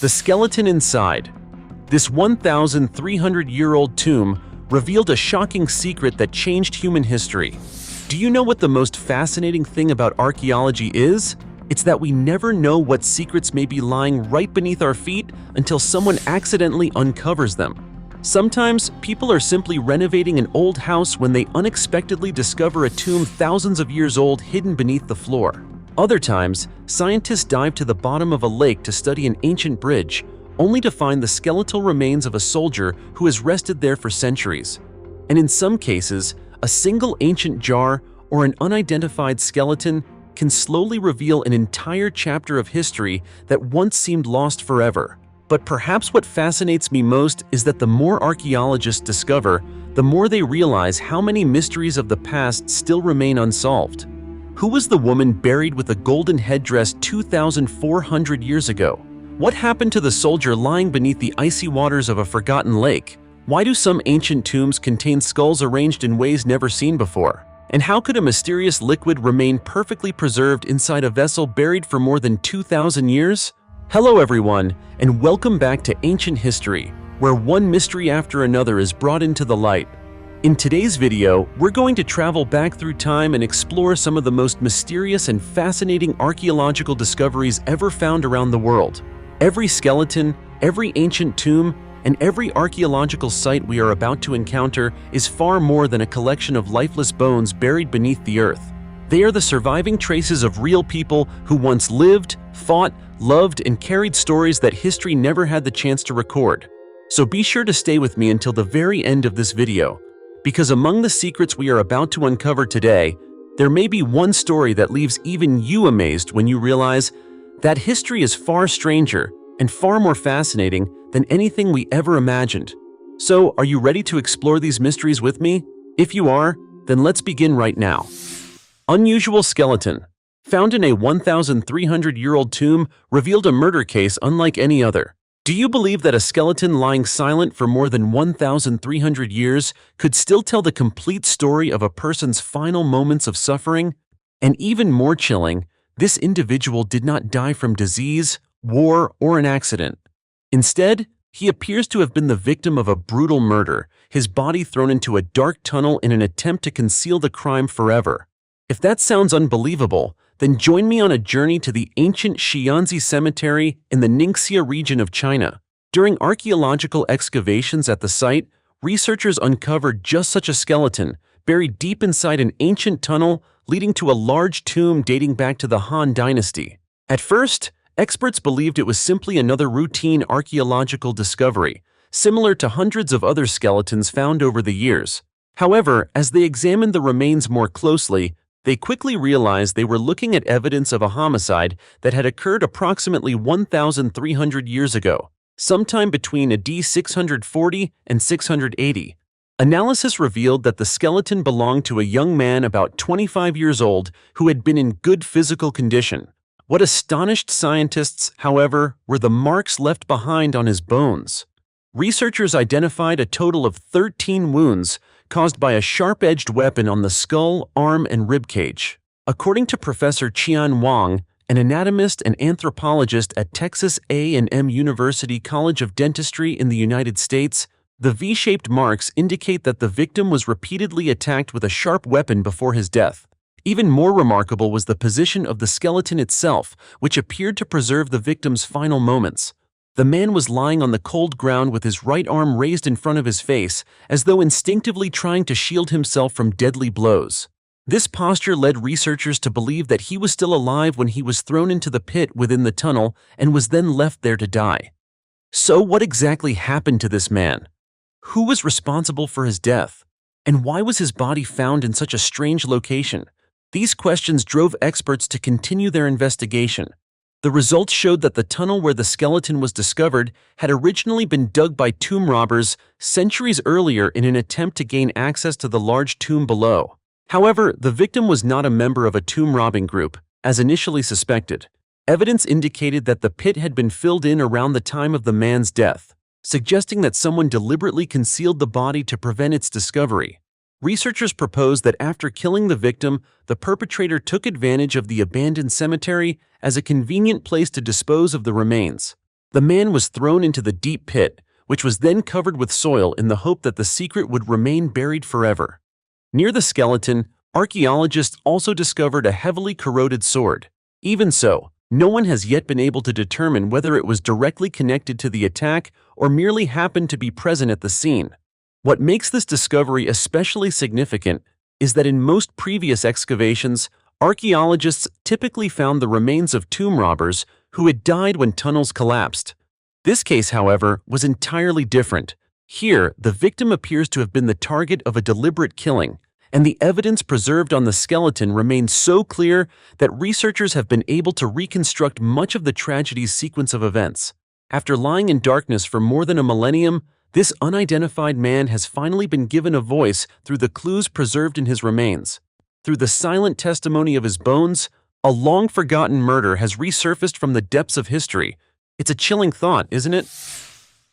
The skeleton inside. This 1,300-year-old tomb revealed a shocking secret that changed human history. Do you know what the most fascinating thing about archaeology is? It's that we never know what secrets may be lying right beneath our feet until someone accidentally uncovers them. Sometimes, people are simply renovating an old house when they unexpectedly discover a tomb thousands of years old hidden beneath the floor. Other times, scientists dive to the bottom of a lake to study an ancient bridge, only to find the skeletal remains of a soldier who has rested there for centuries. And in some cases, a single ancient jar or an unidentified skeleton can slowly reveal an entire chapter of history that once seemed lost forever. But perhaps what fascinates me most is that the more archaeologists discover, the more they realize how many mysteries of the past still remain unsolved. Who was the woman buried with a golden headdress 2,400 years ago? What happened to the soldier lying beneath the icy waters of a forgotten lake? Why do some ancient tombs contain skulls arranged in ways never seen before? And how could a mysterious liquid remain perfectly preserved inside a vessel buried for more than 2,000 years? Hello everyone, and welcome back to Ancient History, where one mystery after another is brought into the light. In today's video, we're going to travel back through time and explore some of the most mysterious and fascinating archaeological discoveries ever found around the world. Every skeleton, every ancient tomb, and every archaeological site we are about to encounter is far more than a collection of lifeless bones buried beneath the earth. They are the surviving traces of real people who once lived, fought, loved, and carried stories that history never had the chance to record. So be sure to stay with me until the very end of this video, because among the secrets we are about to uncover today, there may be one story that leaves even you amazed when you realize that history is far stranger and far more fascinating than anything we ever imagined. So, are you ready to explore these mysteries with me? If you are, then let's begin right now. Unusual skeleton. Found in a 1,300-year-old tomb revealed a murder case unlike any other. Do you believe that a skeleton lying silent for more than 1,300 years could still tell the complete story of a person's final moments of suffering? And even more chilling, this individual did not die from disease, war, or an accident. Instead, he appears to have been the victim of a brutal murder, his body thrown into a dark tunnel in an attempt to conceal the crime forever. If that sounds unbelievable, then join me on a journey to the ancient Xianzi Cemetery in the Ningxia region of China. During archaeological excavations at the site, researchers uncovered just such a skeleton, buried deep inside an ancient tunnel leading to a large tomb dating back to the Han Dynasty. At first, experts believed it was simply another routine archaeological discovery, similar to hundreds of other skeletons found over the years. However, as they examined the remains more closely, they quickly realized they were looking at evidence of a homicide that had occurred approximately 1,300 years ago, sometime between AD 640 and 680. Analysis revealed that the skeleton belonged to a young man about 25 years old who had been in good physical condition. What astonished scientists, however, were the marks left behind on his bones. Researchers identified a total of 13 wounds caused by a sharp-edged weapon on the skull, arm, and ribcage. According to Professor Qian Wang, an anatomist and anthropologist at Texas A&M University College of Dentistry in the United States, the V-shaped marks indicate that the victim was repeatedly attacked with a sharp weapon before his death. Even more remarkable was the position of the skeleton itself, which appeared to preserve the victim's final moments. The man was lying on the cold ground with his right arm raised in front of his face, as though instinctively trying to shield himself from deadly blows. This posture led researchers to believe that he was still alive when he was thrown into the pit within the tunnel and was then left there to die. So what exactly happened to this man? Who was responsible for his death? And why was his body found in such a strange location? These questions drove experts to continue their investigation. The results showed that the tunnel where the skeleton was discovered had originally been dug by tomb robbers centuries earlier in an attempt to gain access to the large tomb below. However, the victim was not a member of a tomb robbing group, as initially suspected. Evidence indicated that the pit had been filled in around the time of the man's death, suggesting that someone deliberately concealed the body to prevent its discovery. Researchers proposed that after killing the victim, the perpetrator took advantage of the abandoned cemetery as a convenient place to dispose of the remains. The man was thrown into the deep pit, which was then covered with soil in the hope that the secret would remain buried forever. Near the skeleton, archaeologists also discovered a heavily corroded sword. Even so, no one has yet been able to determine whether it was directly connected to the attack or merely happened to be present at the scene. What makes this discovery especially significant is that in most previous excavations, archaeologists typically found the remains of tomb robbers who had died when tunnels collapsed. This case, however, was entirely different. Here, the victim appears to have been the target of a deliberate killing, and the evidence preserved on the skeleton remains so clear that researchers have been able to reconstruct much of the tragedy's sequence of events. After lying in darkness for more than a millennium, this unidentified man has finally been given a voice through the clues preserved in his remains. Through the silent testimony of his bones, a long-forgotten murder has resurfaced from the depths of history. It's a chilling thought, isn't it?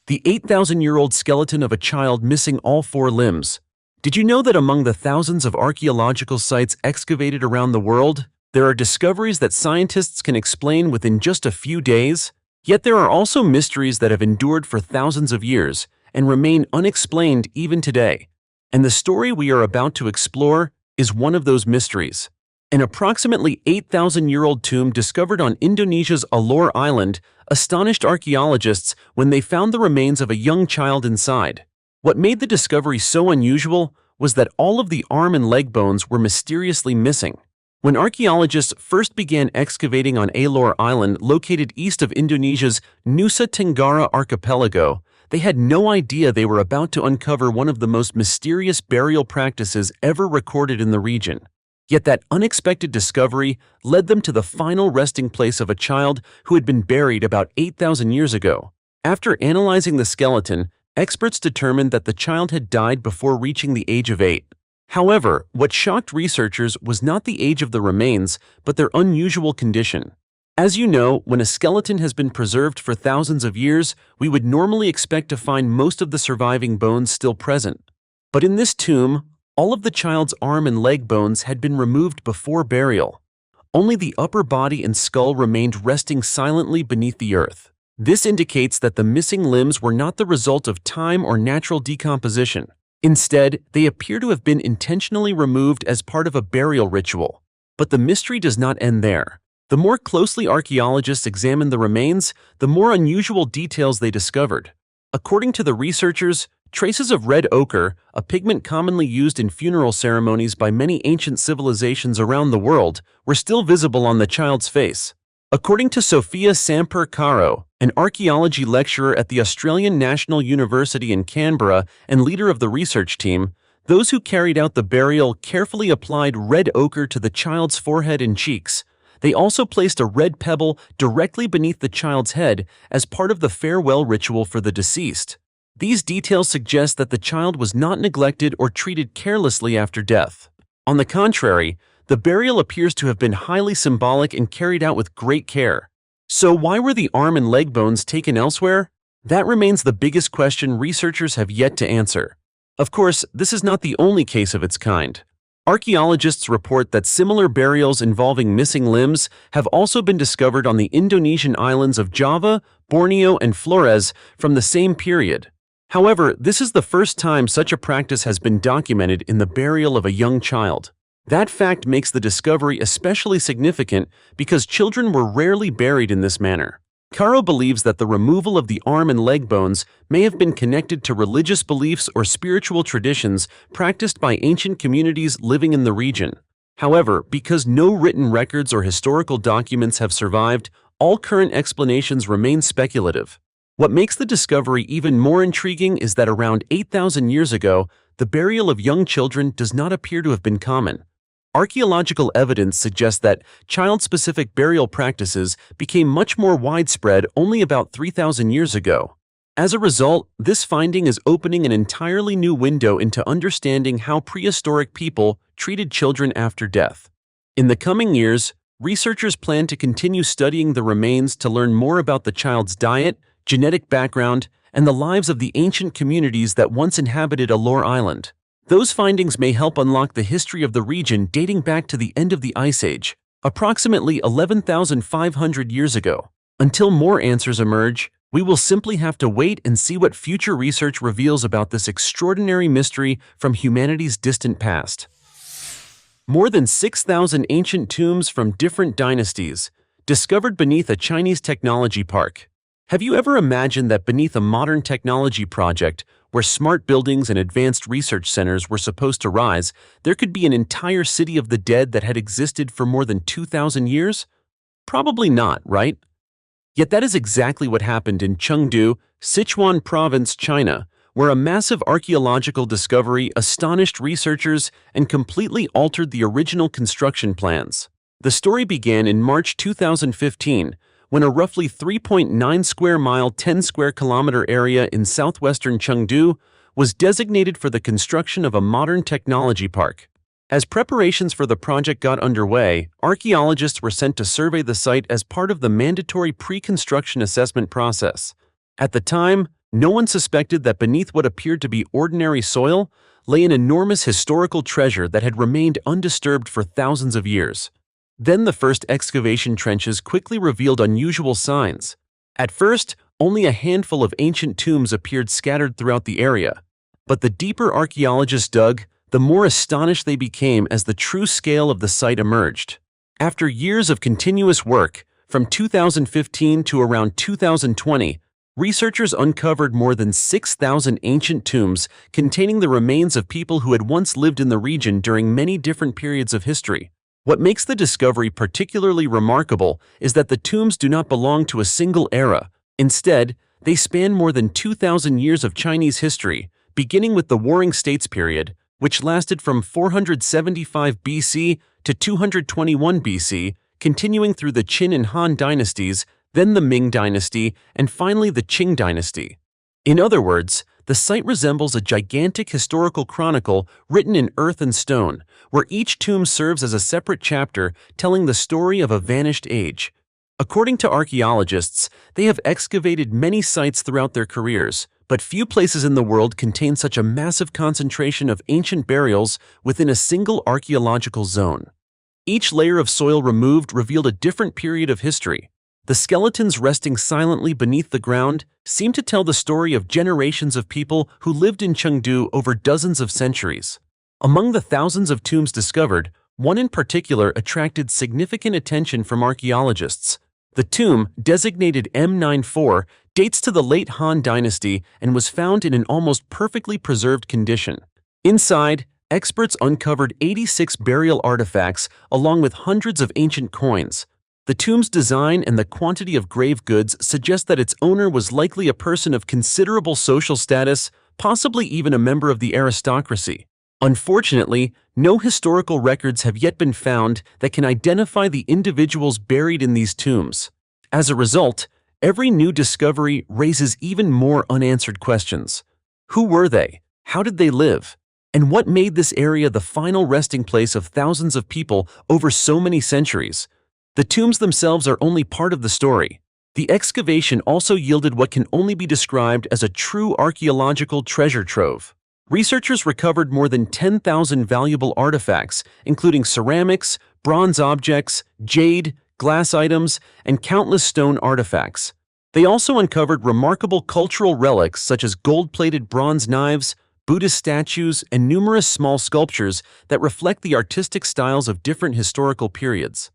The 8,000-year-old skeleton of a child missing all 4 limbs. Did you know that among the thousands of archaeological sites excavated around the world, there are discoveries that scientists can explain within just a few days? Yet there are also mysteries that have endured for thousands of years and remain unexplained even today. And the story we are about to explore is one of those mysteries. An approximately 8,000-year-old tomb discovered on Indonesia's Alor Island astonished archaeologists when they found the remains of a young child inside. What made the discovery so unusual was that all of the arm and leg bones were mysteriously missing. When archaeologists first began excavating on Alor Island, located east of Indonesia's Nusa Tenggara archipelago, they had no idea they were about to uncover one of the most mysterious burial practices ever recorded in the region. Yet that unexpected discovery led them to the final resting place of a child who had been buried about 8,000 years ago. After analyzing the skeleton, experts determined that the child had died before reaching the age of 8. However, what shocked researchers was not the age of the remains, but their unusual condition. As you know, when a skeleton has been preserved for thousands of years, we would normally expect to find most of the surviving bones still present. But in this tomb, all of the child's arm and leg bones had been removed before burial. Only the upper body and skull remained resting silently beneath the earth. This indicates that the missing limbs were not the result of time or natural decomposition. Instead, they appear to have been intentionally removed as part of a burial ritual. But the mystery does not end there. The more closely archaeologists examined the remains, the more unusual details they discovered. According to the researchers, traces of red ochre, a pigment commonly used in funeral ceremonies by many ancient civilizations around the world, were still visible on the child's face. According to Sophia Samper-Caro, an archaeology lecturer at the Australian National University in Canberra and leader of the research team, those who carried out the burial carefully applied red ochre to the child's forehead and cheeks. They also placed a red pebble directly beneath the child's head as part of the farewell ritual for the deceased. These details suggest that the child was not neglected or treated carelessly after death. On the contrary, the burial appears to have been highly symbolic and carried out with great care. So why were the arm and leg bones taken elsewhere? That remains the biggest question researchers have yet to answer. Of course, this is not the only case of its kind. Archaeologists report that similar burials involving missing limbs have also been discovered on the Indonesian islands of Java, Borneo, and Flores from the same period. However, this is the first time such a practice has been documented in the burial of a young child. That fact makes the discovery especially significant because children were rarely buried in this manner. Caro believes that the removal of the arm and leg bones may have been connected to religious beliefs or spiritual traditions practiced by ancient communities living in the region. However, because no written records or historical documents have survived, all current explanations remain speculative. What makes the discovery even more intriguing is that around 8,000 years ago, the burial of young children does not appear to have been common. Archaeological evidence suggests that child-specific burial practices became much more widespread only about 3,000 years ago. As a result, this finding is opening an entirely new window into understanding how prehistoric people treated children after death. In the coming years, researchers plan to continue studying the remains to learn more about the child's diet, genetic background, and the lives of the ancient communities that once inhabited Alor Island. Those findings may help unlock the history of the region dating back to the end of the Ice Age, approximately 11,500 years ago. Until more answers emerge, We will simply have to wait and see what future research reveals about this extraordinary mystery from humanity's distant past. More than 6,000 ancient tombs from different dynasties, discovered beneath a Chinese technology park. Have you ever imagined that beneath a modern technology project, where smart buildings and advanced research centers were supposed to rise, there could be an entire city of the dead that had existed for more than 2,000 years? Probably not, right? Yet that is exactly what happened in Chengdu, Sichuan Province, China, where a massive archaeological discovery astonished researchers and completely altered the original construction plans. The story began in March 2015, when a roughly 3.9 square mile, 10 square kilometer area in southwestern Chengdu was designated for the construction of a modern technology park. As preparations for the project got underway, archaeologists were sent to survey the site as part of the mandatory pre-construction assessment process. At the time, no one suspected that beneath what appeared to be ordinary soil lay an enormous historical treasure that had remained undisturbed for thousands of years. Then the first excavation trenches quickly revealed unusual signs. At first, only a handful of ancient tombs appeared scattered throughout the area. But the deeper archaeologists dug, the more astonished they became as the true scale of the site emerged. After years of continuous work, from 2015 to around 2020, researchers uncovered more than 6,000 ancient tombs containing the remains of people who had once lived in the region during many different periods of history. What makes the discovery particularly remarkable is that the tombs do not belong to a single era. Instead, they span more than 2,000 years of Chinese history, beginning with the Warring States period, which lasted from 475 BC to 221 BC, continuing through the Qin and Han dynasties, then the Ming dynasty, and finally the Qing dynasty. In other words, the site resembles a gigantic historical chronicle written in earth and stone, where each tomb serves as a separate chapter telling the story of a vanished age. According to archaeologists, they have excavated many sites throughout their careers, but few places in the world contain such a massive concentration of ancient burials within a single archaeological zone. Each layer of soil removed revealed a different period of history. The skeletons resting silently beneath the ground seem to tell the story of generations of people who lived in Chengdu over dozens of centuries. Among the thousands of tombs discovered, one in particular attracted significant attention from archaeologists. The tomb, designated M94, dates to the late Han Dynasty and was found in an almost perfectly preserved condition. Inside, experts uncovered 86 burial artifacts along with hundreds of ancient coins. The tomb's design and the quantity of grave goods suggest that its owner was likely a person of considerable social status, possibly even a member of the aristocracy. Unfortunately, no historical records have yet been found that can identify the individuals buried in these tombs. As a result, every new discovery raises even more unanswered questions. Who were they? How did they live? And what made this area the final resting place of thousands of people over so many centuries? The tombs themselves are only part of the story. The excavation also yielded what can only be described as a true archaeological treasure trove. Researchers recovered more than 10,000 valuable artifacts, including ceramics, bronze objects, jade, glass items, and countless stone artifacts. They also uncovered remarkable cultural relics such as gold-plated bronze knives, Buddhist statues, and numerous small sculptures that reflect the artistic styles of different historical periods.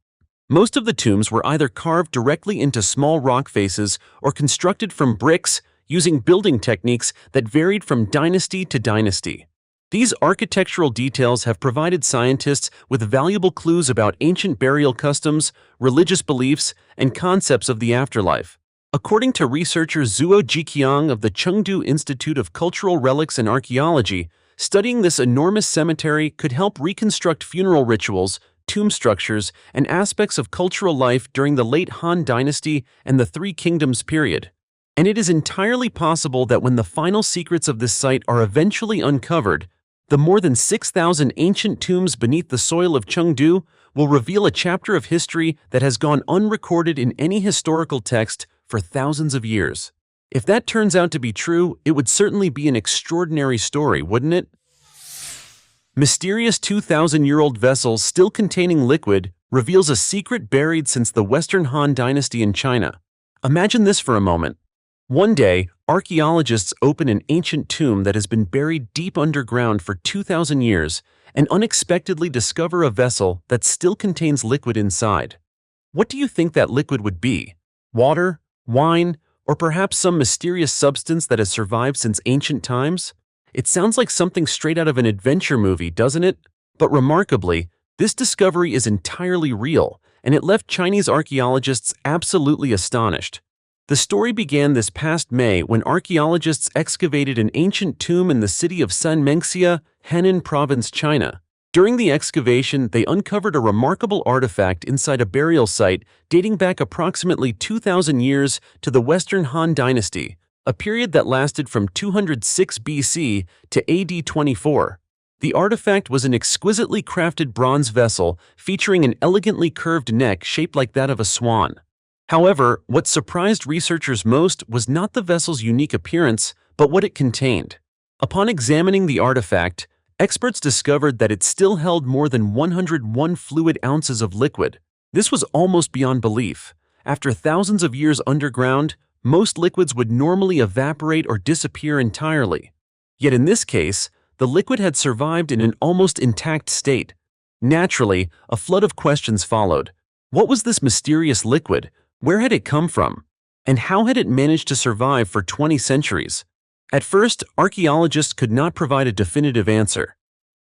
Most of the tombs were either carved directly into small rock faces or constructed from bricks using building techniques that varied from dynasty to dynasty. These architectural details have provided scientists with valuable clues about ancient burial customs, religious beliefs, and concepts of the afterlife. According to researcher Zhuo Jiqiang of the Chengdu Institute of Cultural Relics and Archaeology, studying this enormous cemetery could help reconstruct funeral rituals, tomb structures, and aspects of cultural life during the late Han Dynasty and the Three Kingdoms period. And it is entirely possible that when the final secrets of this site are eventually uncovered, the more than 6,000 ancient tombs beneath the soil of Chengdu will reveal a chapter of history that has gone unrecorded in any historical text for thousands of years. If that turns out to be true, it would certainly be an extraordinary story, wouldn't it? Mysterious 2,000-year-old vessel still containing liquid reveals a secret buried since the Western Han Dynasty in China. Imagine this for a moment. One day, archaeologists open an ancient tomb that has been buried deep underground for 2,000 years and unexpectedly discover a vessel that still contains liquid inside. What do you think that liquid would be? Water, wine, or perhaps some mysterious substance that has survived since ancient times? It sounds like something straight out of an adventure movie, doesn't it? But remarkably, this discovery is entirely real, and it left Chinese archaeologists absolutely astonished. The story began this past May when archaeologists excavated an ancient tomb in the city of Sanmenxia, Henan Province, China. During the excavation, they uncovered a remarkable artifact inside a burial site dating back approximately 2,000 years to the Western Han Dynasty, a period that lasted from 206 BC to AD 24. The artifact was an exquisitely crafted bronze vessel featuring an elegantly curved neck shaped like that of a swan. However, what surprised researchers most was not the vessel's unique appearance, but what it contained. Upon examining the artifact, experts discovered that it still held more than 101 fluid ounces of liquid. This was almost beyond belief. After thousands of years underground, most liquids would normally evaporate or disappear entirely. Yet in this case, the liquid had survived in an almost intact state. Naturally, a flood of questions followed. What was this mysterious liquid? Where had it come from? And how had it managed to survive for 20 centuries? At first, archaeologists could not provide a definitive answer.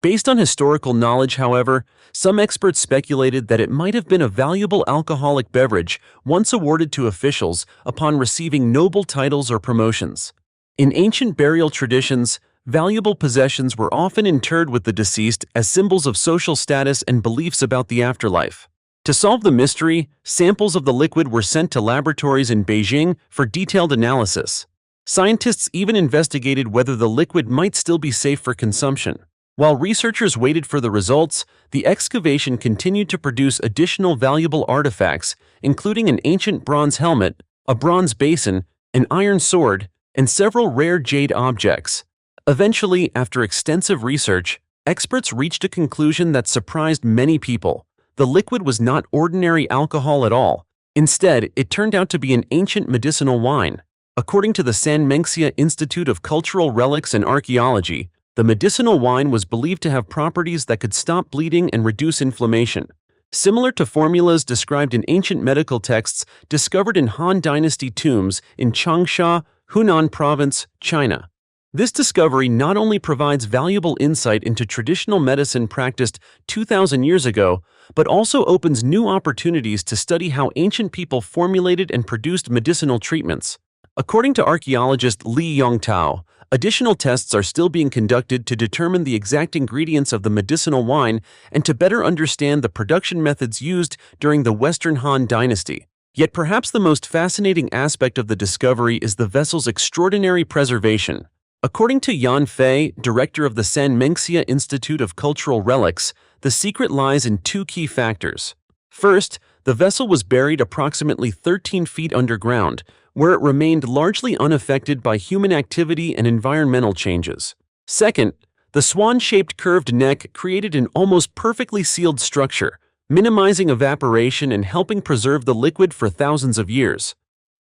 Based on historical knowledge, however, some experts speculated that it might have been a valuable alcoholic beverage once awarded to officials upon receiving noble titles or promotions. In ancient burial traditions, valuable possessions were often interred with the deceased as symbols of social status and beliefs about the afterlife. To solve the mystery, samples of the liquid were sent to laboratories in Beijing for detailed analysis. Scientists even investigated whether the liquid might still be safe for consumption. While researchers waited for the results, the excavation continued to produce additional valuable artifacts, including an ancient bronze helmet, a bronze basin, an iron sword, and several rare jade objects. Eventually, after extensive research, experts reached a conclusion that surprised many people. The liquid was not ordinary alcohol at all. Instead, it turned out to be an ancient medicinal wine. According to the Sanmenxia Institute of Cultural Relics and Archaeology, the medicinal wine was believed to have properties that could stop bleeding and reduce inflammation, similar to formulas described in ancient medical texts discovered in Han Dynasty tombs in Changsha, Hunan Province, China. This discovery not only provides valuable insight into traditional medicine practiced 2,000 years ago, but also opens new opportunities to study how ancient people formulated and produced medicinal treatments. According to archaeologist Li Yongtao, additional tests are still being conducted to determine the exact ingredients of the medicinal wine and to better understand the production methods used during the Western Han Dynasty. Yet perhaps the most fascinating aspect of the discovery is the vessel's extraordinary preservation. According to Yan Fei, director of the Sanmenxia Institute of Cultural Relics, the secret lies in two key factors. First, the vessel was buried approximately 13 feet underground, where it remained largely unaffected by human activity and environmental changes. Second, the swan-shaped curved neck created an almost perfectly sealed structure, minimizing evaporation and helping preserve the liquid for thousands of years.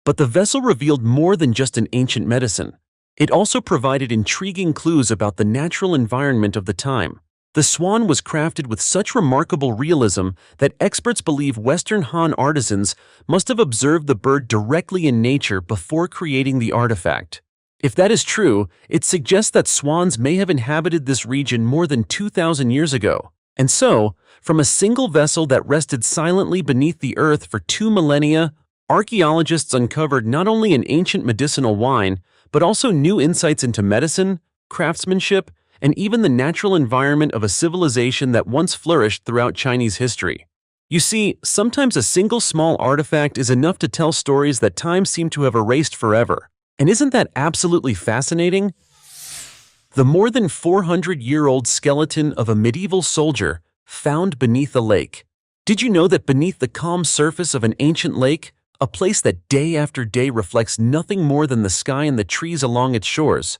But the vessel revealed more than just an ancient medicine. It also provided intriguing clues about the natural environment of the time. The swan was crafted with such remarkable realism that experts believe Western Han artisans must have observed the bird directly in nature before creating the artifact. If that is true, it suggests that swans may have inhabited this region more than 2,000 years ago. And so, from a single vessel that rested silently beneath the earth for 2 millennia, archaeologists uncovered not only an ancient medicinal wine, but also new insights into medicine, craftsmanship, and even the natural environment of a civilization that once flourished throughout Chinese history. You see, sometimes a single small artifact is enough to tell stories that time seemed to have erased forever. And isn't that absolutely fascinating? The more than 400-year-old skeleton of a medieval soldier found beneath a lake. Did you know that beneath the calm surface of an ancient lake, a place that day after day reflects nothing more than the sky and the trees along its shores,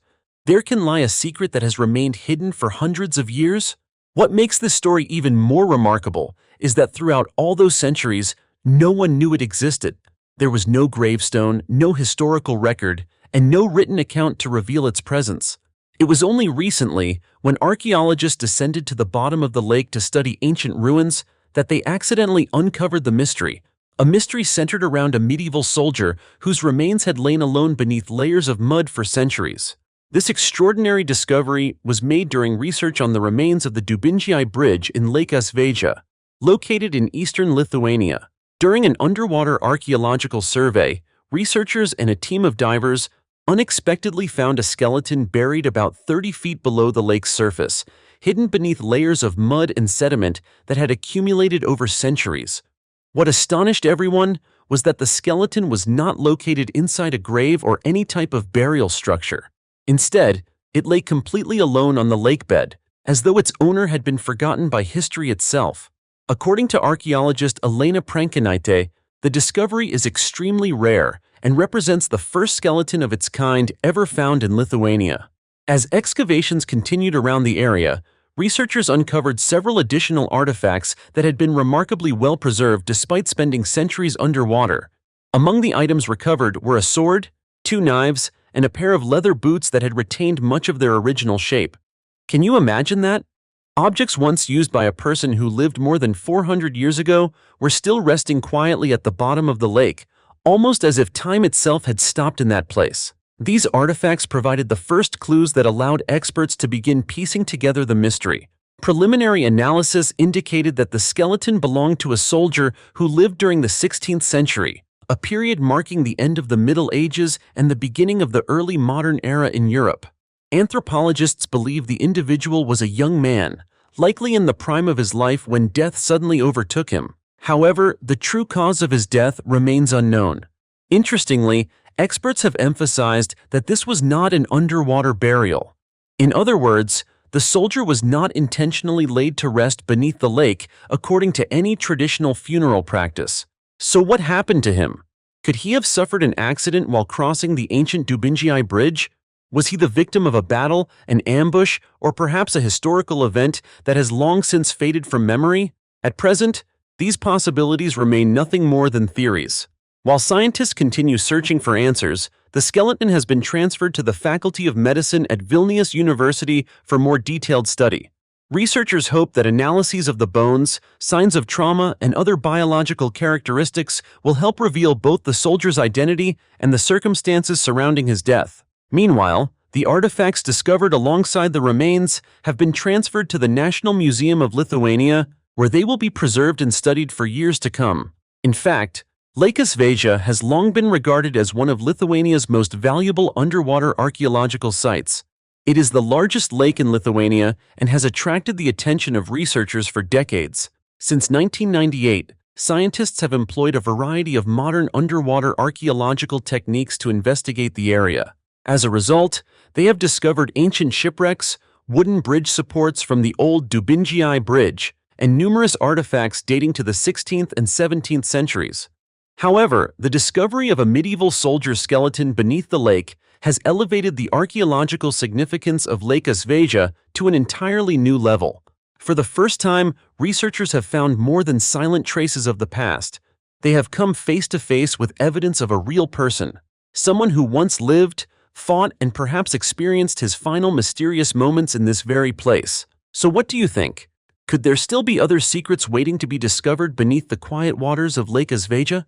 there can lie a secret that has remained hidden for hundreds of years? What makes this story even more remarkable is that throughout all those centuries, no one knew it existed. There was no gravestone, no historical record, and no written account to reveal its presence. It was only recently, when archaeologists descended to the bottom of the lake to study ancient ruins, that they accidentally uncovered the mystery, a mystery centered around a medieval soldier whose remains had lain alone beneath layers of mud for centuries. This extraordinary discovery was made during research on the remains of the Dubingiai Bridge in Lake Asveja, located in eastern Lithuania. During an underwater archaeological survey, researchers and a team of divers unexpectedly found a skeleton buried about 30 feet below the lake's surface, hidden beneath layers of mud and sediment that had accumulated over centuries. What astonished everyone was that the skeleton was not located inside a grave or any type of burial structure. Instead, it lay completely alone on the lakebed, as though its owner had been forgotten by history itself. According to archaeologist Elena Prankinaite, the discovery is extremely rare and represents the first skeleton of its kind ever found in Lithuania. As excavations continued around the area, researchers uncovered several additional artifacts that had been remarkably well preserved despite spending centuries underwater. Among the items recovered were a sword, 2 knives, and a pair of leather boots that had retained much of their original shape. Can you imagine that? Objects once used by a person who lived more than 400 years ago were still resting quietly at the bottom of the lake, almost as if time itself had stopped in that place. These artifacts provided the first clues that allowed experts to begin piecing together the mystery. Preliminary analysis indicated that the skeleton belonged to a soldier who lived during the 16th century, a period marking the end of the Middle Ages and the beginning of the early modern era in Europe. Anthropologists believe the individual was a young man, likely in the prime of his life when death suddenly overtook him. However, the true cause of his death remains unknown. Interestingly, experts have emphasized that this was not an underwater burial. In other words, the soldier was not intentionally laid to rest beneath the lake according to any traditional funeral practice. So what happened to him? Could he have suffered an accident while crossing the ancient Dubingiai Bridge? Was he the victim of a battle, an ambush, or perhaps a historical event that has long since faded from memory? At present, these possibilities remain nothing more than theories. While scientists continue searching for answers, the skeleton has been transferred to the Faculty of Medicine at Vilnius University for more detailed study. Researchers hope that analyses of the bones, signs of trauma, and other biological characteristics will help reveal both the soldier's identity and the circumstances surrounding his death. Meanwhile, the artifacts discovered alongside the remains have been transferred to the National Museum of Lithuania, where they will be preserved and studied for years to come. In fact, Lake Asveja has long been regarded as one of Lithuania's most valuable underwater archaeological sites. It is the largest lake in Lithuania and has attracted the attention of researchers for decades. Since 1998, scientists have employed a variety of modern underwater archaeological techniques to investigate the area. As a result, they have discovered ancient shipwrecks, wooden bridge supports from the old Dubingiai Bridge, and numerous artifacts dating to the 16th and 17th centuries. However, the discovery of a medieval soldier's skeleton beneath the lake has elevated the archaeological significance of Lake Asveja to an entirely new level. For the first time, researchers have found more than silent traces of the past. They have come face to face with evidence of a real person, someone who once lived, fought, and perhaps experienced his final mysterious moments in this very place. So what do you think? Could there still be other secrets waiting to be discovered beneath the quiet waters of Lake Asveja?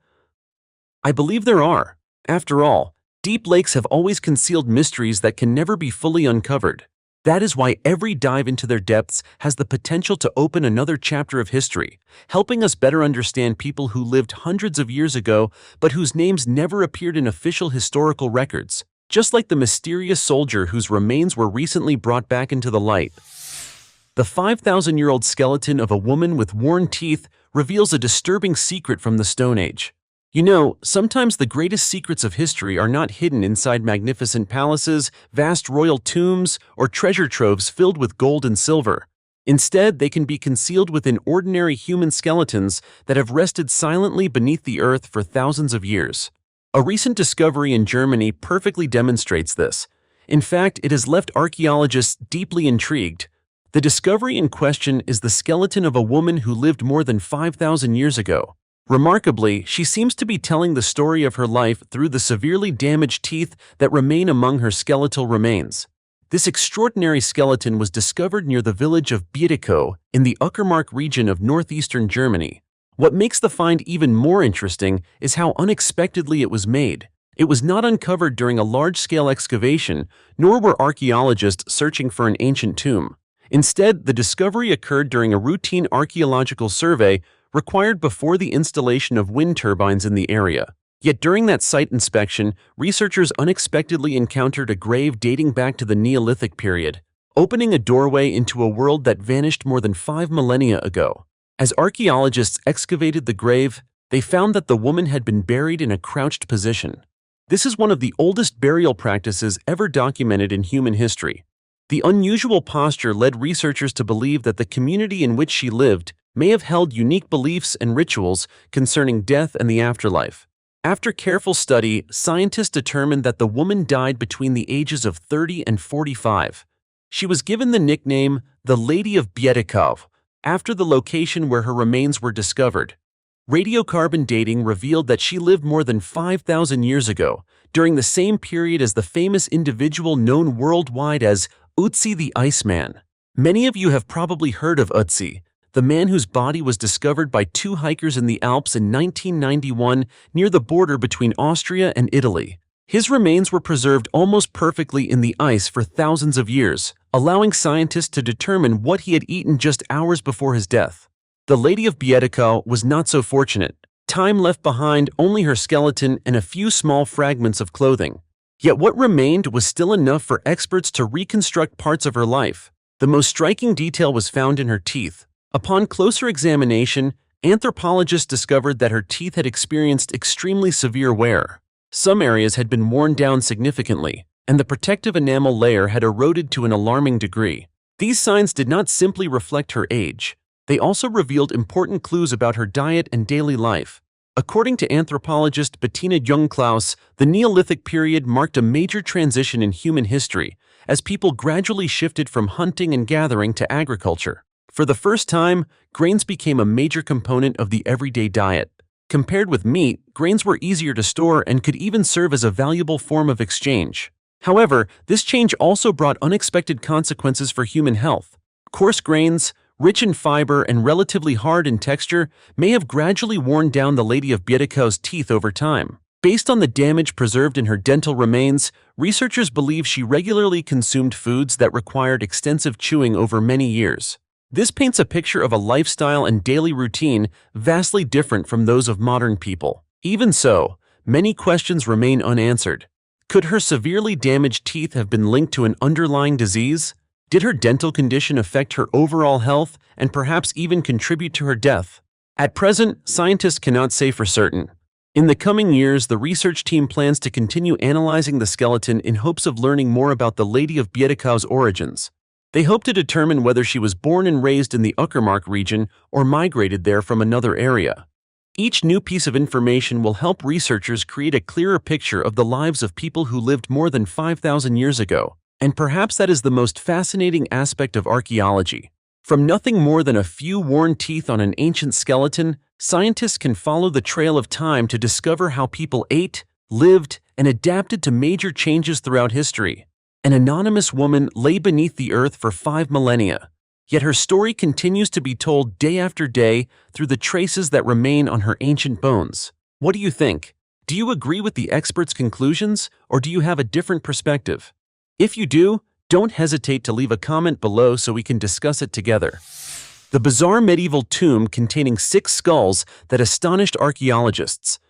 I believe there are. After all, deep lakes have always concealed mysteries that can never be fully uncovered. That is why every dive into their depths has the potential to open another chapter of history, helping us better understand people who lived hundreds of years ago but whose names never appeared in official historical records, just like the mysterious soldier whose remains were recently brought back into the light. The 5,000-year-old skeleton of a woman with worn teeth reveals a disturbing secret from the Stone Age. You know, sometimes the greatest secrets of history are not hidden inside magnificent palaces, vast royal tombs, or treasure troves filled with gold and silver. Instead, they can be concealed within ordinary human skeletons that have rested silently beneath the earth for thousands of years. A recent discovery in Germany perfectly demonstrates this. In fact, it has left archaeologists deeply intrigued. The discovery in question is the skeleton of a woman who lived more than 5,000 years ago. Remarkably, she seems to be telling the story of her life through the severely damaged teeth that remain among her skeletal remains. This extraordinary skeleton was discovered near the village of Bietigau in the Uckermark region of northeastern Germany. What makes the find even more interesting is how unexpectedly it was made. It was not uncovered during a large-scale excavation, nor were archaeologists searching for an ancient tomb. Instead, the discovery occurred during a routine archaeological survey required before the installation of wind turbines in the area. Yet during that site inspection, researchers unexpectedly encountered a grave dating back to the Neolithic period, opening a doorway into a world that vanished more than 5 millennia ago. As archaeologists excavated the grave, they found that the woman had been buried in a crouched position. This is one of the oldest burial practices ever documented in human history. The unusual posture led researchers to believe that the community in which she lived may have held unique beliefs and rituals concerning death and the afterlife. After careful study, scientists determined that the woman died between the ages of 30 and 45. She was given the nickname the Lady of Bietigau, after the location where her remains were discovered. Radiocarbon dating revealed that she lived more than 5,000 years ago, during the same period as the famous individual known worldwide as Ötzi the Iceman. Many of you have probably heard of Ötzi, the man whose body was discovered by 2 hikers in the Alps in 1991 near the border between Austria and Italy. His remains were preserved almost perfectly in the ice for thousands of years, allowing scientists to determine what he had eaten just hours before his death. The Lady of Bietigau was not so fortunate. Time left behind only her skeleton and a few small fragments of clothing. Yet what remained was still enough for experts to reconstruct parts of her life. The most striking detail was found in her teeth. Upon closer examination, anthropologists discovered that her teeth had experienced extremely severe wear. Some areas had been worn down significantly, and the protective enamel layer had eroded to an alarming degree. These signs did not simply reflect her age. They also revealed important clues about her diet and daily life. According to anthropologist Bettina Jung-Klaus, the Neolithic period marked a major transition in human history, as people gradually shifted from hunting and gathering to agriculture. For the first time, grains became a major component of the everyday diet. Compared with meat, grains were easier to store and could even serve as a valuable form of exchange. However, this change also brought unexpected consequences for human health. Coarse grains, rich in fiber and relatively hard in texture, may have gradually worn down the Lady of Bietigau's teeth over time. Based on the damage preserved in her dental remains, researchers believe she regularly consumed foods that required extensive chewing over many years. This paints a picture of a lifestyle and daily routine vastly different from those of modern people. Even so, many questions remain unanswered. Could her severely damaged teeth have been linked to an underlying disease? Did her dental condition affect her overall health and perhaps even contribute to her death? At present, scientists cannot say for certain. In the coming years, the research team plans to continue analyzing the skeleton in hopes of learning more about the Lady of Bietigau's origins. They hope to determine whether she was born and raised in the Uckermark region or migrated there from another area. Each new piece of information will help researchers create a clearer picture of the lives of people who lived more than 5,000 years ago. And perhaps that is the most fascinating aspect of archaeology. From nothing more than a few worn teeth on an ancient skeleton, scientists can follow the trail of time to discover how people ate, lived, and adapted to major changes throughout history. An anonymous woman lay beneath the earth for 5 millennia, yet her story continues to be told day after day through the traces that remain on her ancient bones. What do you think? Do you agree with the experts' conclusions, or do you have a different perspective? If you do, don't hesitate to leave a comment below so we can discuss it together. The bizarre medieval tomb containing 6 skulls that astonished archaeologists.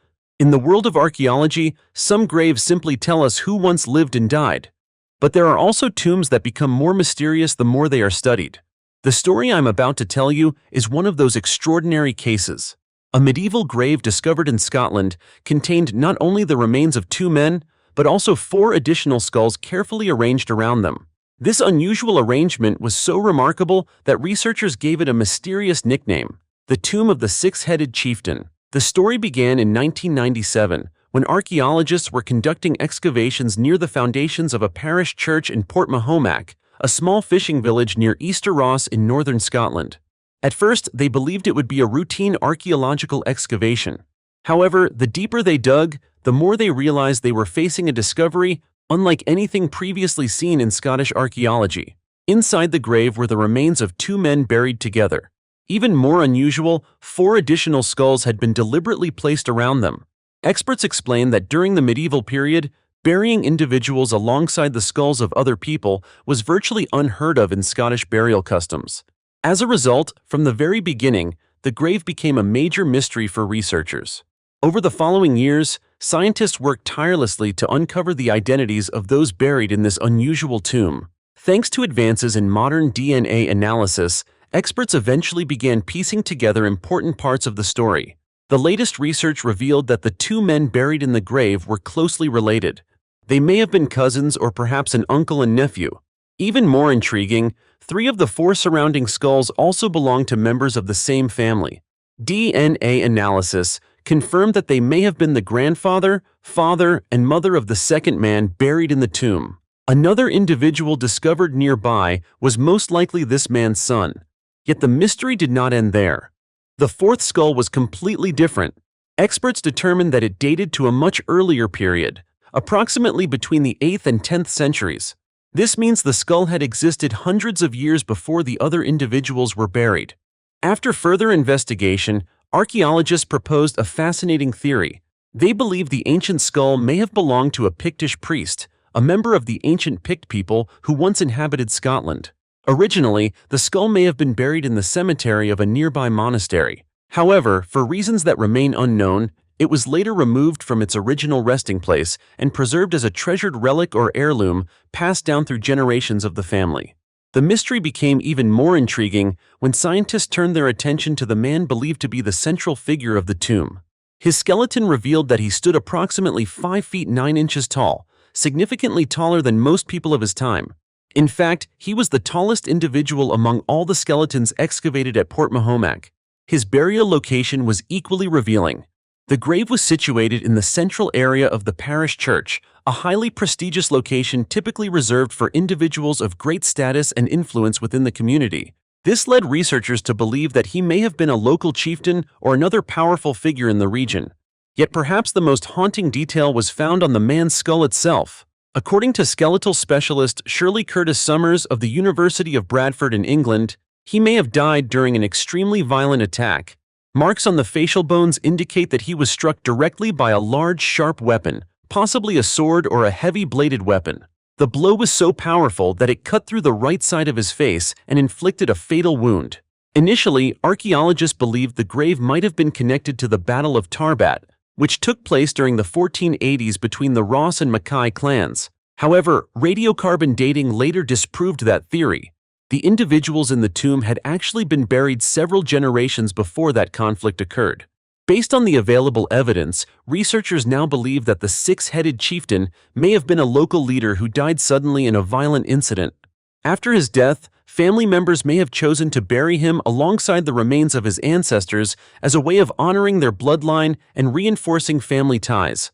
In the world of archaeology, some graves simply tell us who once lived and died. But there are also tombs that become more mysterious the more they are studied. The story I'm about to tell you is one of those extraordinary cases. A medieval grave discovered in Scotland contained not only the remains of 2 men, but also 4 additional skulls carefully arranged around them. This unusual arrangement was so remarkable that researchers gave it a mysterious nickname, the Tomb of the Six-Headed Chieftain. The story began in 1997, when archaeologists were conducting excavations near the foundations of a parish church in Port Mahomack, a small fishing village near Easter Ross in northern Scotland. At first, they believed it would be a routine archaeological excavation. However, the deeper they dug, the more they realized they were facing a discovery unlike anything previously seen in Scottish archaeology. Inside the grave were the remains of two men buried together. Even more unusual, 4 additional skulls had been deliberately placed around them. Experts explain that during the medieval period, burying individuals alongside the skulls of other people was virtually unheard of in Scottish burial customs. As a result, from the very beginning, the grave became a major mystery for researchers. Over the following years, scientists worked tirelessly to uncover the identities of those buried in this unusual tomb. Thanks to advances in modern DNA analysis, experts eventually began piecing together important parts of the story. The latest research revealed that the 2 men buried in the grave were closely related. They may have been cousins or perhaps an uncle and nephew. Even more intriguing, 3 of the 4 surrounding skulls also belonged to members of the same family. DNA analysis confirmed that they may have been the grandfather, father, and mother of the second man buried in the tomb. Another individual discovered nearby was most likely this man's son. Yet the mystery did not end there. The 4th skull was completely different. Experts determined that it dated to a much earlier period, approximately between the 8th and 10th centuries. This means the skull had existed hundreds of years before the other individuals were buried. After further investigation, archaeologists proposed a fascinating theory. They believe the ancient skull may have belonged to a Pictish priest, a member of the ancient Pict people who once inhabited Scotland. Originally, the skull may have been buried in the cemetery of a nearby monastery. However, for reasons that remain unknown, it was later removed from its original resting place and preserved as a treasured relic or heirloom passed down through generations of the family. The mystery became even more intriguing when scientists turned their attention to the man believed to be the central figure of the tomb. His skeleton revealed that he stood approximately 5 feet 9 inches tall, significantly taller than most people of his time. In fact, he was the tallest individual among all the skeletons excavated at Port Mahomac. His burial location was equally revealing. The grave was situated in the central area of the parish church, a highly prestigious location typically reserved for individuals of great status and influence within the community. This led researchers to believe that he may have been a local chieftain or another powerful figure in the region. Yet perhaps the most haunting detail was found on the man's skull itself. According to skeletal specialist Shirley Curtis Summers of the University of Bradford in England, he may have died during an extremely violent attack. Marks on the facial bones indicate that he was struck directly by a large, sharp weapon, possibly a sword or a heavy-bladed weapon. The blow was so powerful that it cut through the right side of his face and inflicted a fatal wound. Initially, archaeologists believed the grave might have been connected to the Battle of Tarbat, which took place during the 1480s between the Ross and Mackay clans. However, radiocarbon dating later disproved that theory. The individuals in the tomb had actually been buried several generations before that conflict occurred. Based on the available evidence, researchers now believe that the 6-headed chieftain may have been a local leader who died suddenly in a violent incident. After his death, family members may have chosen to bury him alongside the remains of his ancestors as a way of honoring their bloodline and reinforcing family ties.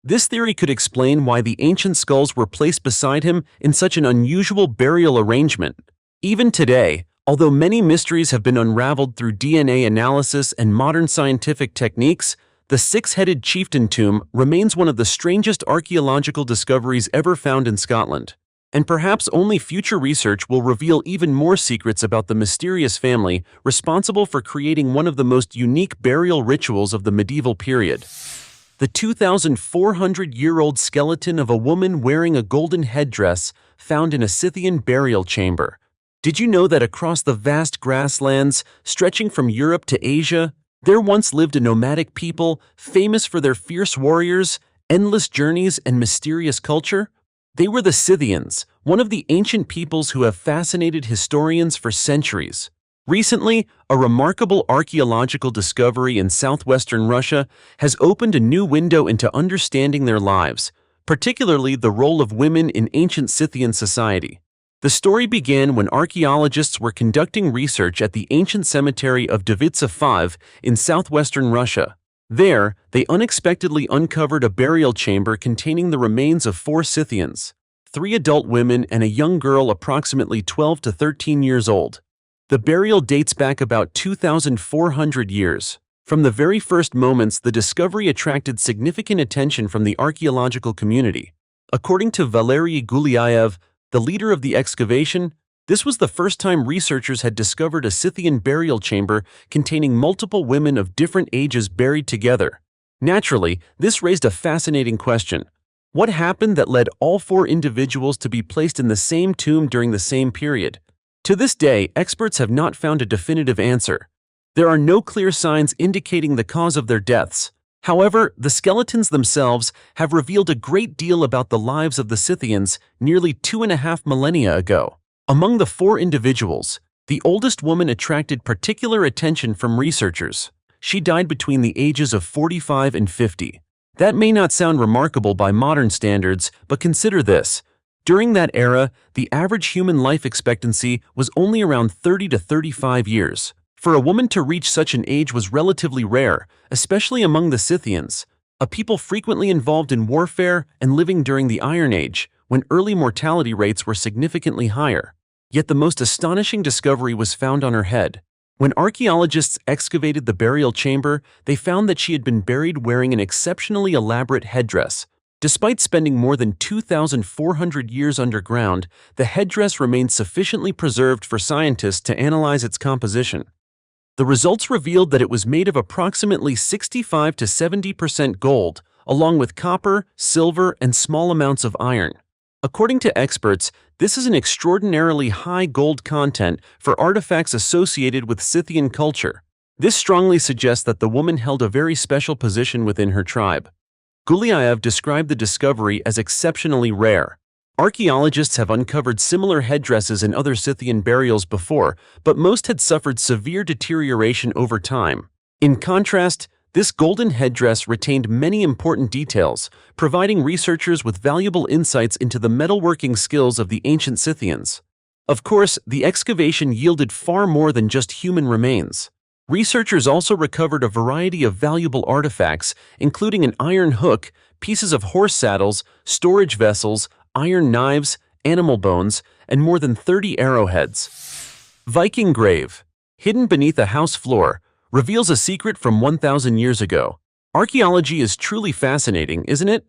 This theory could explain why the ancient skulls were placed beside him in such an unusual burial arrangement. Even today, although many mysteries have been unraveled through DNA analysis and modern scientific techniques, the 6-headed chieftain tomb remains one of the strangest archaeological discoveries ever found in Scotland. And perhaps only future research will reveal even more secrets about the mysterious family responsible for creating one of the most unique burial rituals of the medieval period. The 2,400-year-old skeleton of a woman wearing a golden headdress found in a Scythian burial chamber. Did you know that across the vast grasslands stretching from Europe to Asia, there once lived a nomadic people famous for their fierce warriors, endless journeys, and mysterious culture? They were the Scythians, one of the ancient peoples who have fascinated historians for centuries. Recently, a remarkable archaeological discovery in southwestern Russia has opened a new window into understanding their lives, particularly the role of women in ancient Scythian society. The story began when archaeologists were conducting research at the ancient cemetery of Devitsa 5 in southwestern Russia. There, they unexpectedly uncovered a burial chamber containing the remains of 4 Scythians, 3 adult women and a young girl approximately 12 to 13 years old. The burial dates back about 2,400 years. From the very first moments, the discovery attracted significant attention from the archaeological community. According to Valery Gulyayev, the leader of the excavation, this was the first time researchers had discovered a Scythian burial chamber containing multiple women of different ages buried together. Naturally, this raised a fascinating question. What happened that led all four individuals to be placed in the same tomb during the same period? To this day, experts have not found a definitive answer. There are no clear signs indicating the cause of their deaths. However, the skeletons themselves have revealed a great deal about the lives of the Scythians nearly 2.5 millennia ago. Among the four individuals, the oldest woman attracted particular attention from researchers. She died between the ages of 45 and 50. That may not sound remarkable by modern standards, but consider this. During that era, the average human life expectancy was only around 30 to 35 years. For a woman to reach such an age was relatively rare, especially among the Scythians, a people frequently involved in warfare and living during the Iron Age, when early mortality rates were significantly higher. Yet the most astonishing discovery was found on her head. When archaeologists excavated the burial chamber, they found that she had been buried wearing an exceptionally elaborate headdress. Despite spending more than 2,400 years underground, the headdress remained sufficiently preserved for scientists to analyze its composition. The results revealed that it was made of approximately 65 to 70% gold, along with copper, silver, and small amounts of iron. According to experts, this is an extraordinarily high gold content for artifacts associated with Scythian culture. This strongly suggests that the woman held a very special position within her tribe. Gulyayev described the discovery as exceptionally rare. Archaeologists have uncovered similar headdresses in other Scythian burials before, but most had suffered severe deterioration over time. In contrast, this golden headdress retained many important details, providing researchers with valuable insights into the metalworking skills of the ancient Scythians. Of course, the excavation yielded far more than just human remains. Researchers also recovered a variety of valuable artifacts, including an iron hook, pieces of horse saddles, storage vessels, iron knives, animal bones, and more than 30 arrowheads. Viking grave, hidden beneath a house floor, reveals a secret from 1,000 years ago. Archaeology is truly fascinating, isn't it?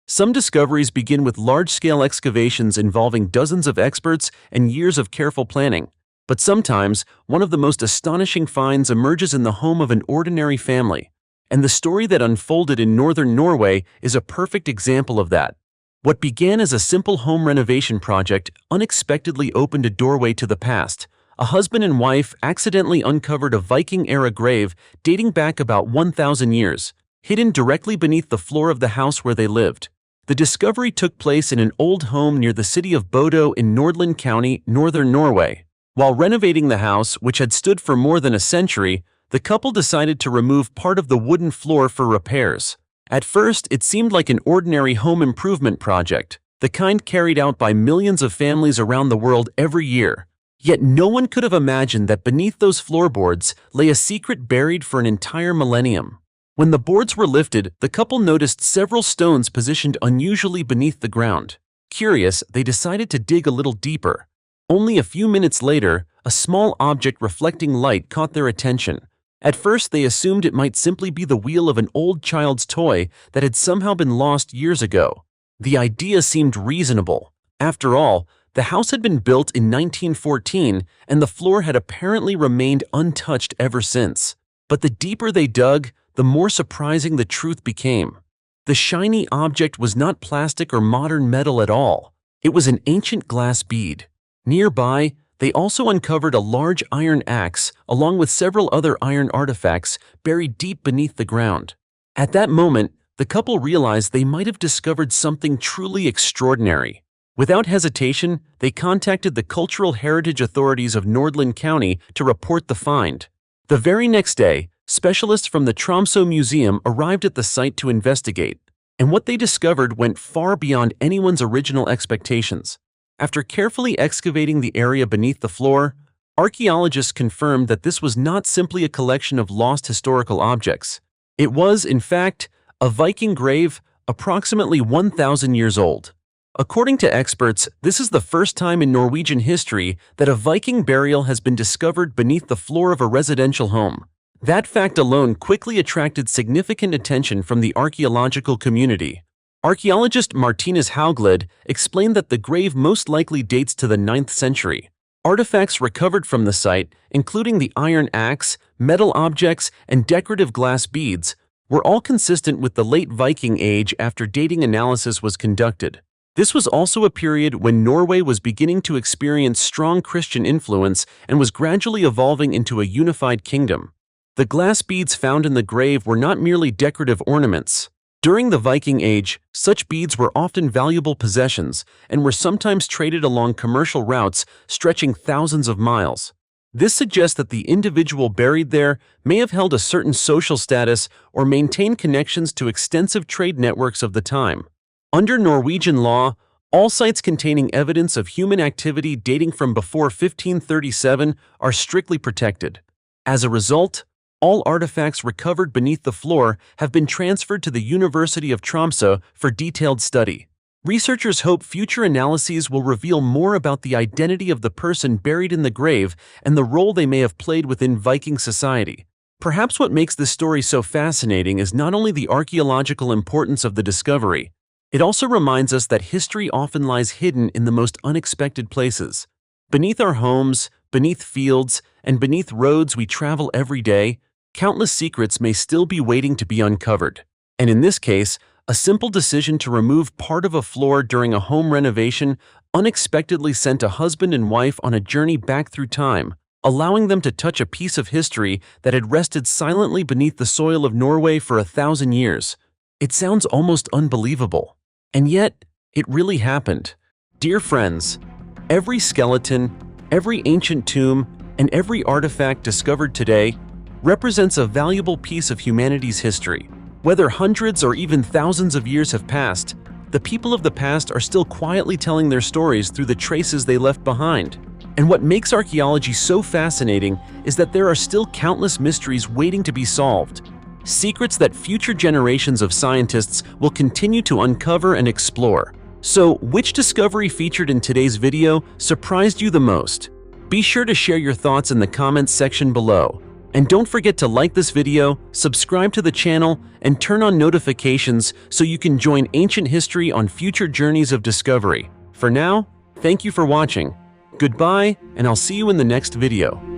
Some discoveries begin with large-scale excavations involving dozens of experts and years of careful planning. But sometimes, one of the most astonishing finds emerges in the home of an ordinary family. And the story that unfolded in northern Norway is a perfect example of that. What began as a simple home renovation project unexpectedly opened a doorway to the past. A husband and wife accidentally uncovered a Viking-era grave dating back about 1,000 years, hidden directly beneath the floor of the house where they lived. The discovery took place in an old home near the city of Bodo in Nordland County, northern Norway. While renovating the house, which had stood for more than a century, the couple decided to remove part of the wooden floor for repairs. At first, it seemed like an ordinary home improvement project, the kind carried out by millions of families around the world every year. Yet no one could have imagined that beneath those floorboards lay a secret buried for an entire millennium. When the boards were lifted, the couple noticed several stones positioned unusually beneath the ground. Curious, they decided to dig a little deeper. Only a few minutes later, a small object reflecting light caught their attention. At first, they assumed it might simply be the wheel of an old child's toy that had somehow been lost years ago. The idea seemed reasonable. After all, the house had been built in 1914, and the floor had apparently remained untouched ever since. But the deeper they dug, the more surprising the truth became. The shiny object was not plastic or modern metal at all. It was an ancient glass bead. Nearby, they also uncovered a large iron axe, along with several other iron artifacts buried deep beneath the ground. At that moment, the couple realized they might have discovered something truly extraordinary. Without hesitation, they contacted the cultural heritage authorities of Nordland County to report the find. The very next day, specialists from the Tromsø Museum arrived at the site to investigate, and what they discovered went far beyond anyone's original expectations. After carefully excavating the area beneath the floor, archaeologists confirmed that this was not simply a collection of lost historical objects. It was, in fact, a Viking grave approximately 1,000 years old. According to experts, this is the first time in Norwegian history that a Viking burial has been discovered beneath the floor of a residential home. That fact alone quickly attracted significant attention from the archaeological community. Archaeologist Martinus Hauglid explained that the grave most likely dates to the 9th century. Artifacts recovered from the site, including the iron axe, metal objects, and decorative glass beads, were all consistent with the late Viking Age after dating analysis was conducted. This was also a period when Norway was beginning to experience strong Christian influence and was gradually evolving into a unified kingdom. The glass beads found in the grave were not merely decorative ornaments. During the Viking Age, such beads were often valuable possessions and were sometimes traded along commercial routes stretching thousands of miles. This suggests that the individual buried there may have held a certain social status or maintained connections to extensive trade networks of the time. Under Norwegian law, all sites containing evidence of human activity dating from before 1537 are strictly protected. As a result, all artifacts recovered beneath the floor have been transferred to the University of Tromsø for detailed study. Researchers hope future analyses will reveal more about the identity of the person buried in the grave and the role they may have played within Viking society. Perhaps what makes this story so fascinating is not only the archaeological importance of the discovery, it also reminds us that history often lies hidden in the most unexpected places. Beneath our homes, beneath fields, and beneath roads we travel every day, countless secrets may still be waiting to be uncovered. And in this case, a simple decision to remove part of a floor during a home renovation unexpectedly sent a husband and wife on a journey back through time, allowing them to touch a piece of history that had rested silently beneath the soil of Norway for 1,000 years. It sounds almost unbelievable. And yet, it really happened. Dear friends, every skeleton, every ancient tomb, and every artifact discovered today represents a valuable piece of humanity's history. Whether hundreds or even thousands of years have passed, the people of the past are still quietly telling their stories through the traces they left behind. And what makes archaeology so fascinating is that there are still countless mysteries waiting to be solved. Secrets that future generations of scientists will continue to uncover and explore. So, which discovery featured in today's video surprised you the most? Be sure to share your thoughts in the comments section below. And don't forget to like this video, subscribe to the channel, and turn on notifications so you can join ancient history on future journeys of discovery. For now, thank you for watching. Goodbye, and I'll see you in the next video.